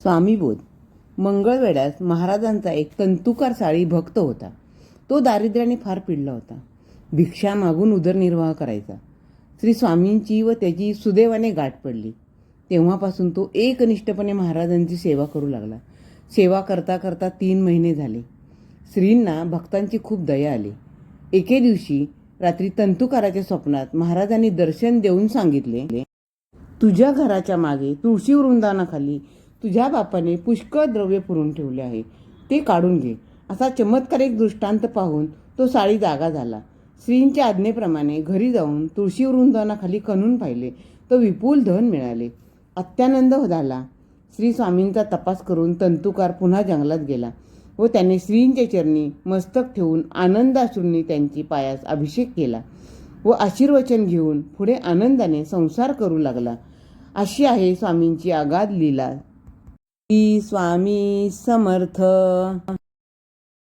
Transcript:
स्वामीबोध. मंगळवेढ्यास महाराजांचा एक तंतुकार साळी भक्त होता. तो दारिद्र्याने फार पिडला होता. भिक्षा मागून उदरनिर्वाह करायचा. श्री स्वामींची व त्याची सुदैवाने गाठ पडली. तेव्हापासून तो एकनिष्ठपणे महाराजांची सेवा करू लागला. सेवा करता करता 3 महिने झाले. श्रींना भक्तांची खूप दया आली. एके दिवशी रात्री तंतुकाराच्या स्वप्नात महाराजांनी दर्शन देऊन सांगितले, तुझ्या घराच्या मागे तुळशी वृंदावनाखाली तुझ्या बापाने पुष्कळ द्रव्य पुरून ठेवले आहे, ते काढून घे. असा चमत्कारिक दृष्टांत पाहून तो साळी जागा झाला. श्रींच्या आज्ञेप्रमाणे घरी जाऊन तुळशी वृंदावनाखाली खणून पाहिले तर विपुल धन मिळाले. अत्यानंद झाला. श्री स्वामींचा तपास करून तंतुकार पुन्हा जंगलात गेला व त्याने श्रींच्या चरणी मस्तक ठेवून आनंदाश्रूंनी त्यांची पायास अभिषेक केला व आशीर्वचन घेऊन पुढे आनंदाने संसार करू लागला. अशी आहे स्वामींची अगाध लीला. श्री स्वामी समर्थ.